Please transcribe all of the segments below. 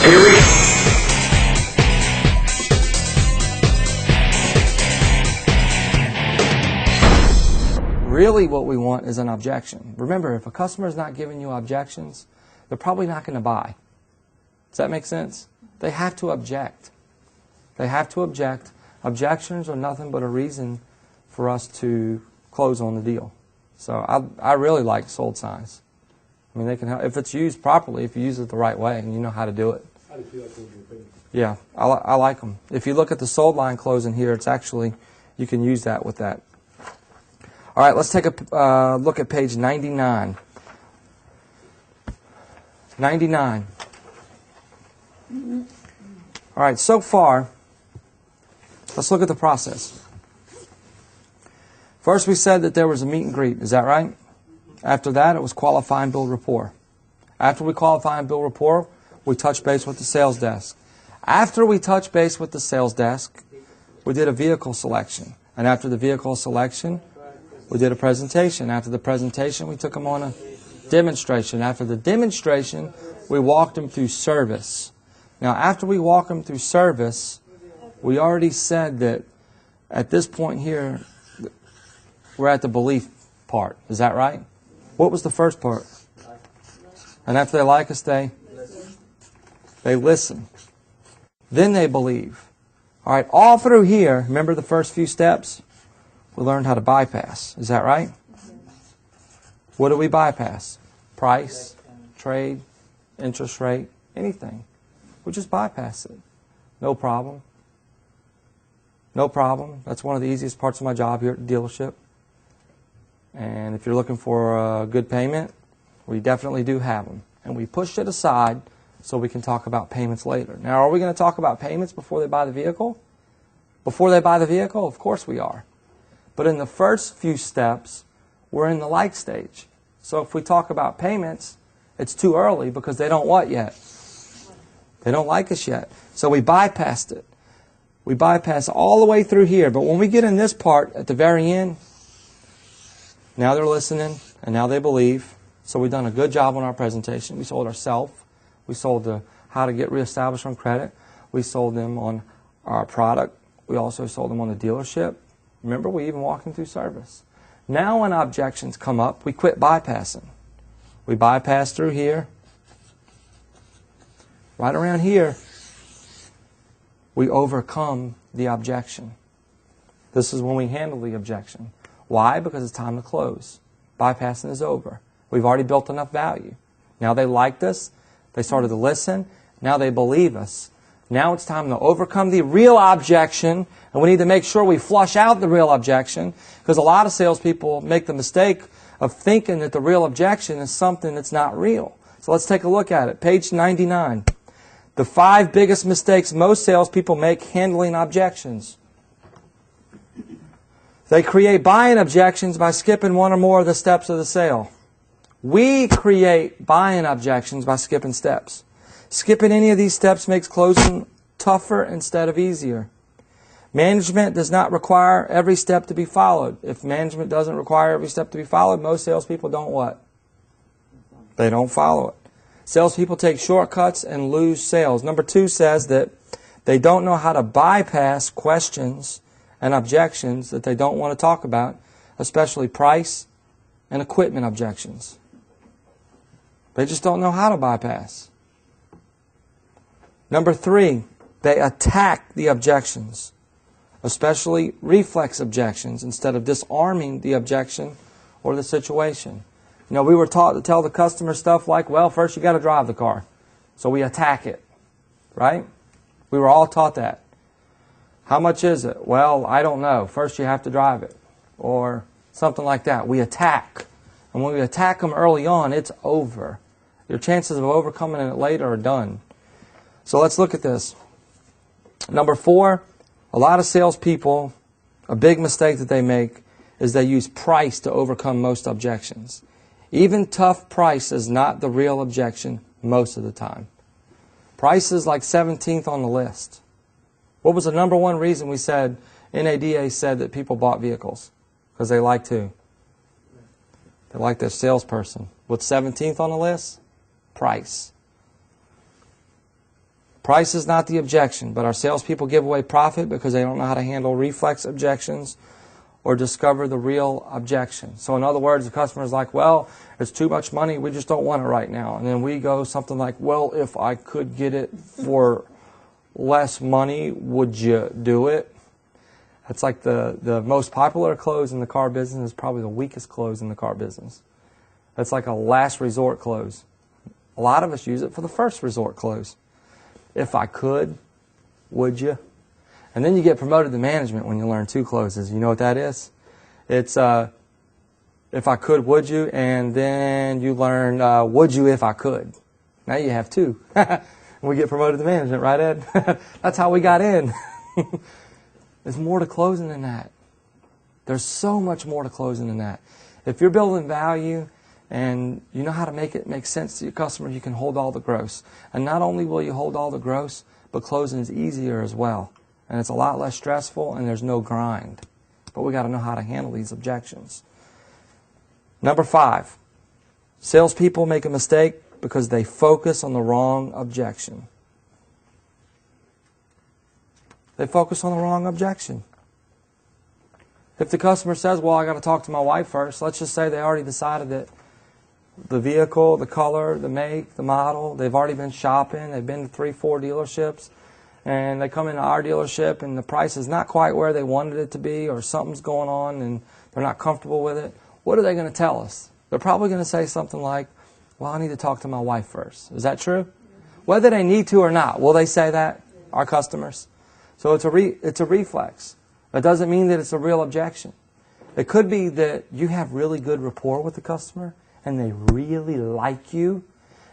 Here we go. Really what we want is an objection. Remember, if a customer is not giving you objections, they're probably not going to buy. Does that make sense? They have to object. They have to object. Objections are nothing but a reason for us to close on the deal. So I really like sold signs. I mean, they can help if it's used properly, if you use it the right way and you know how to do it. How do you feel like those are opinion? Yeah, I like them. If you look at the sold line closing here, it's actually, you can use that with that. All right, let's take a look at page 99. 99. All right, so far, let's look at the process. First, we said that there was a meet and greet. Is that right? After that, it was qualify and build rapport. After we qualify and build rapport, we touched base with the sales desk. After we touched base with the sales desk, we did a vehicle selection. And after the vehicle selection, we did a presentation. After the presentation, we took them on a demonstration. After the demonstration, we walked them through service. Now, after we walk them through service, we already said that at this point here, we're at the belief part. Is that right? What was the first part? And after they like us, they listen. Then they believe. All right, all through here, remember the first few steps? We learned how to bypass. Is that right? What do we bypass? Price, trade, interest rate, anything. We just bypass it. No problem. No problem. That's one of the easiest parts of my job here at the dealership. And if you're looking for a good payment, we definitely do have them. And we pushed it aside so we can talk about payments later. Now, are we going to talk about payments before they buy the vehicle? Before they buy the vehicle? Of course we are. But in the first few steps, we're in the like stage. So if we talk about payments, it's too early because they don't what yet? They don't like us yet. So we bypassed it. We bypass all the way through here. But when we get in this part at the very end, now they're listening and now they believe. So we've done a good job on our presentation. We sold ourselves. We sold the how to get reestablished on credit. We sold them on our product. We also sold them on the dealership. Remember, we even walked them through service. Now when objections come up, we quit bypassing. We bypass through here. Right around here, we overcome the objection. This is when we handle the objection. Why? Because it's time to close. Bypassing is over. We've already built enough value. Now they liked us. They started to listen. Now they believe us. Now it's time to overcome the real objection, and we need to make sure we flush out the real objection, because a lot of salespeople make the mistake of thinking that the real objection is something that's not real. So let's take a look at it. Page 99. The 5 biggest mistakes most salespeople make handling objections. They create buying objections by skipping one or more of the steps of the sale. We create buying objections by skipping steps. Skipping any of these steps makes closing tougher instead of easier. Management does not require every step to be followed. If management doesn't require every step to be followed, most salespeople don't what? They don't follow it. Salespeople take shortcuts and lose sales. Number 2 says that they don't know how to bypass questions and objections that they don't want to talk about, especially price and equipment objections. They just don't know how to bypass. Number 3, they attack the objections, especially reflex objections, instead of disarming the objection or the situation. You know, we were taught to tell the customer stuff like, well, first you got to drive the car. So we attack it, right? We were all taught that. How much is it? Well, I don't know. First you have to drive it. Or something like that. We attack. And when we attack them early on, it's over. Your chances of overcoming it later are done. So let's look at this. Number 4, a lot of salespeople, a big mistake that they make is they use price to overcome most objections. Even tough price is not the real objection most of the time. Price is like 17th on the list. What was the number 1 reason we said, NADA said that people bought vehicles? Because they liked who? They liked their salesperson. What's 17th on the list? Price. Price is not the objection, but our salespeople give away profit because they don't know how to handle reflex objections or discover the real objection. So in other words, the customer's like, well, it's too much money, we just don't want it right now. And then we go something like, well, if I could get it for less money, would you do it? That's like the most popular close in the car business is probably the weakest close in the car business. That's like a last resort close. A lot of us use it for the first resort close. If I could, would you? And then you get promoted to management when you learn 2 closes. You know what that is? It's if I could, would you? And then you learn would you if I could. Now you have 2. We get promoted to management, right, Ed? That's how we got in. There's more to closing than that. There's so much more to closing than that. If you're building value and you know how to make it make sense to your customer, you can hold all the gross. And not only will you hold all the gross, but closing is easier as well. And it's a lot less stressful and there's no grind. But we got to know how to handle these objections. Number 5, salespeople make a mistake because they focus on the wrong objection. They focus on the wrong objection. If the customer says, well, I got to talk to my wife first, let's just say they already decided that the vehicle, the color, the make, the model, they've already been shopping, they've been to 3-4 dealerships, and they come into our dealership and the price is not quite where they wanted it to be, or something's going on and they're not comfortable with it. What are they going to tell us? They're probably going to say something like, well, I need to talk to my wife first. Is that true? Whether they need to or not, will they say that, our customers? So it's a reflex. That doesn't mean that it's a real objection. It could be that you have really good rapport with the customer and they really like you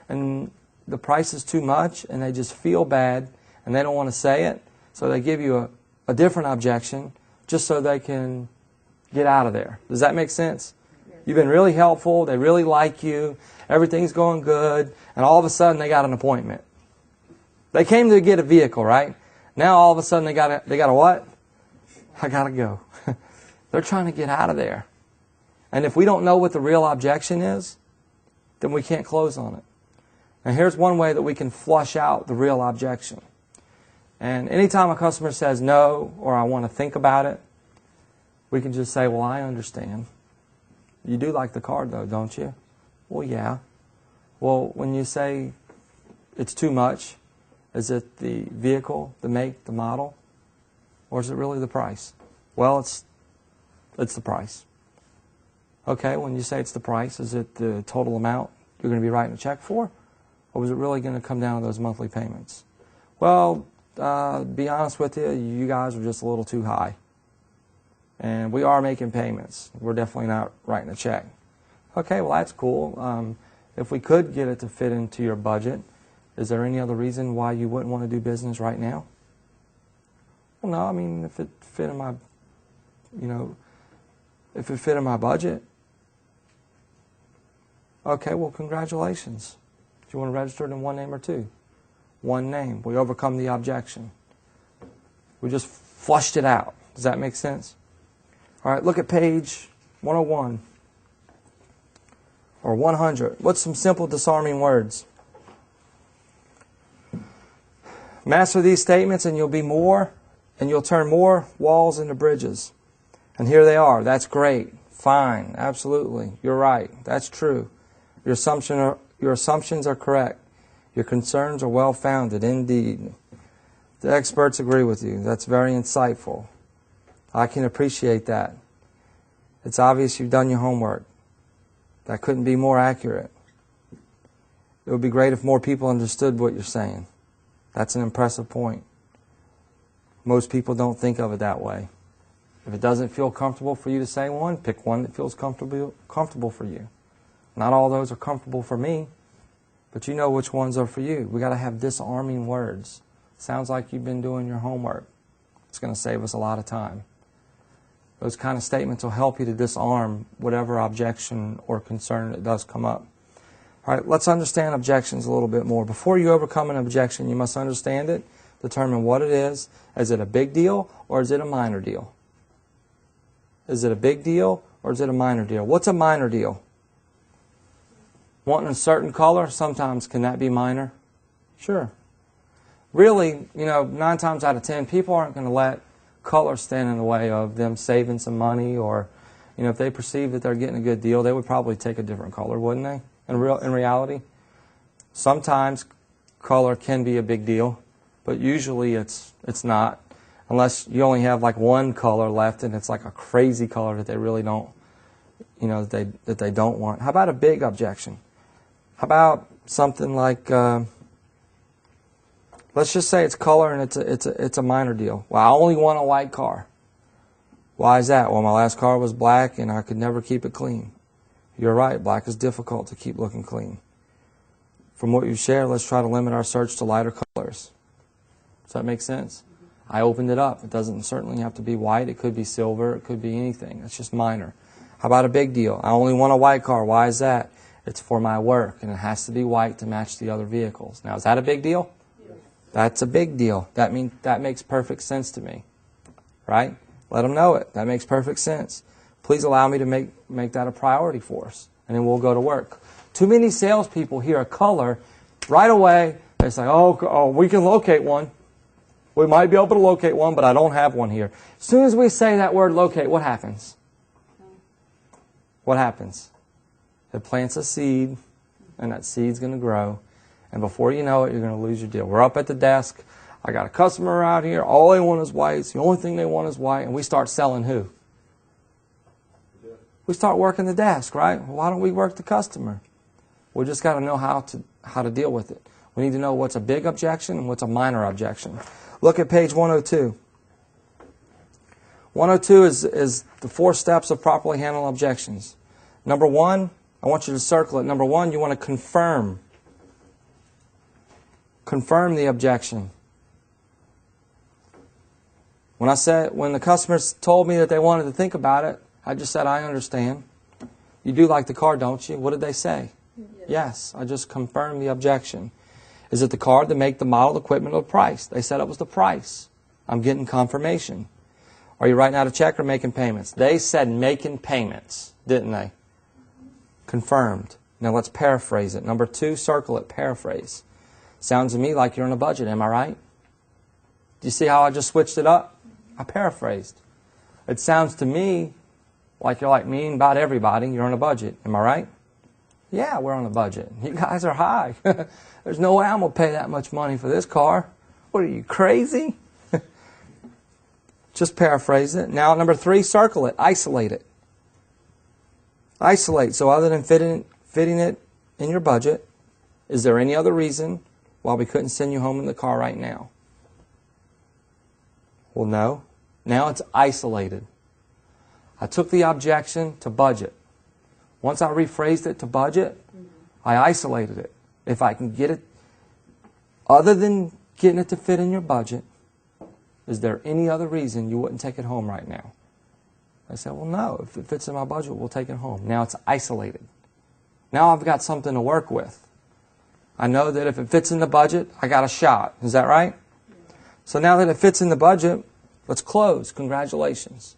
and the price is too much and they just feel bad and they don't want to say it. So they give you a different objection just so they can get out of there. Does that make sense? You've been really helpful. They really like you. Everything's going good. And all of a sudden they got an appointment. They came to get a vehicle, right? Now all of a sudden they got a what? I got to go. They're trying to get out of there. And if we don't know what the real objection is, then we can't close on it. And here's one way that we can flush out the real objection. And anytime a customer says no, or I want to think about it, we can just say, well, I understand. You do like the car though, don't you? Well, yeah. Well, when you say it's too much, is it the vehicle, the make, the model? Or is it really the price? Well, it's the price. Okay, when you say it's the price, is it the total amount you're going to be writing a check for? Or was it really going to come down to those monthly payments? Well, to be honest with you, you guys are just a little too high. And we are making payments. We're definitely not writing a check. Okay, well, that's cool. If we could get it to fit into your budget, is there any other reason why you wouldn't want to do business right now? Well, no, I mean, if it fit in my, if it fit in my budget. Okay, well, congratulations. Do you want to register it in one name or two? One name. We overcome the objection. We just flushed it out. Does that make sense? All right, look at page 101 or 100. What's some simple disarming words? Master these statements and you'll turn more walls into bridges. And here they are. That's great. Fine. Absolutely. You're right. That's true. Your assumptions are correct. Your concerns are well-founded indeed. The experts agree with you. That's very insightful. I can appreciate that. It's obvious you've done your homework. That couldn't be more accurate. It would be great if more people understood what you're saying. That's an impressive point. Most people don't think of it that way. If it doesn't feel comfortable for you to say one, pick one that feels comfortable for you. Not all those are comfortable for me, but you know which ones are for you. We got to have disarming words. Sounds like you've been doing your homework. It's going to save us a lot of time. Those kind of statements will help you to disarm whatever objection or concern that does come up. All right, let's understand objections a little bit more. Before you overcome an objection, you must understand it, determine what it is. Is it a big deal or is it a minor deal? Is it a big deal or is it a minor deal? What's a minor deal? Wanting a certain color, sometimes can that be minor? Sure. really, 9 times out of 10, people aren't going to let color stand in the way of them saving some money, or, if they perceive that they're getting a good deal, they would probably take a different color, wouldn't they? In reality, sometimes color can be a big deal, but usually it's not, unless you only have like one color left and it's like a crazy color that they really don't, that they don't want. How about a big objection? How about something like, let's just say it's color and it's a minor deal. Well, I only want a white car. Why is that? Well, my last car was black and I could never keep it clean. You're right, black is difficult to keep looking clean. From what you shared, let's try to limit our search to lighter colors. Does that make sense? I opened it up. It doesn't certainly have to be white. It could be silver. It could be anything. It's just minor. How about a big deal? I only want a white car. Why is that? It's for my work, and it has to be white to match the other vehicles. Now, is that a big deal? Yes. That's a big deal. That makes perfect sense to me, right? Let them know it. That makes perfect sense. Please allow me to make that a priority for us, and then we'll go to work. Too many salespeople hear a color right away. They say, oh, we can locate one. We might be able to locate one, but I don't have one here. As soon as we say that word locate, what happens? What happens? It plants a seed, and that seed's going to grow. And before you know it, you're going to lose your deal. We're up at the desk. I got a customer out here. All they want is white. It's the only thing they want is white. And we start selling who? We start working the desk, right? Well, why don't we work the customer? We just got to know how to deal with it. We need to know what's a big objection and what's a minor objection. Look at page 102. 102 is the 4 steps of properly handling objections. Number 1, I want you to circle it. Number 1, you want to confirm. Confirm the objection. When the customers told me that they wanted to think about it, I just said, I understand. You do like the car, don't you? What did they say? Yes, I just confirmed the objection. Is it the car, the make, the model, the equipment, or the price? They said it was the price. I'm getting confirmation. Are you writing out a check or making payments? They said making payments, didn't they? Confirmed. Now let's paraphrase it. Number 2, circle it, paraphrase. Sounds to me like you're on a budget, am I right? Do you see how I just switched it up? I paraphrased. It sounds to me like you're like me and about everybody. You're on a budget, am I right? Yeah, we're on a budget. You guys are high. There's no way I'm going to pay that much money for this car. What are you, crazy? Just paraphrase it. Now, number 3, circle it. Isolate it. Isolate. So other than fitting it in your budget, is there any other reason why we couldn't send you home in the car right now? Well, no. Now it's isolated. I took the objection to budget. Once I rephrased it to budget, I isolated it. If I can get it, other than getting it to fit in your budget, is there any other reason you wouldn't take it home right now? I said, well, no. If it fits in my budget, we'll take it home. Now it's isolated. Now I've got something to work with. I know that if it fits in the budget, I got a shot. Is that right? So now that it fits in the budget, let's close. Congratulations.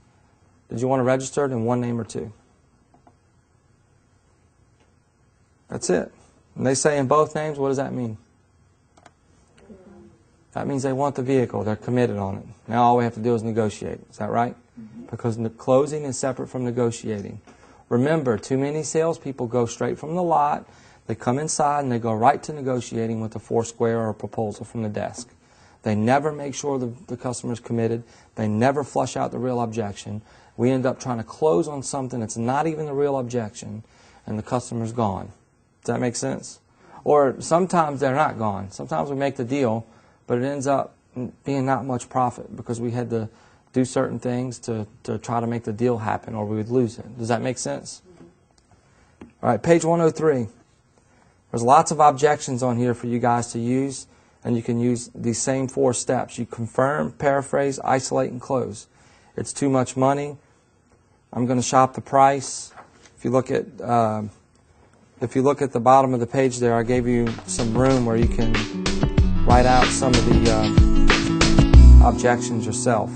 Did you want to register it in one name or 2? That's it. And they say in both names, what does that mean? That means they want the vehicle. They're committed on it. Now all we have to do is negotiate. Is that right? Because closing is separate from negotiating. Remember, too many salespeople go straight from the lot. They come inside and they go right to negotiating with a Foursquare or a proposal from the desk. They never make sure the customer's committed. They never flush out the real objection. We end up trying to close on something that's not even the real objection, and the customer's gone. Does that make sense? Or sometimes they're not gone. Sometimes we make the deal, but it ends up being not much profit because we had to do certain things to try to make the deal happen, or we would lose it. Does that make sense? All right, page 103. There's lots of objections on here for you guys to use, and you can use these same 4 steps. You confirm, paraphrase, isolate, and close. It's too much money. I'm going to shop the price. If you look at the bottom of the page there, I gave you some room where you can write out some of the objections yourself.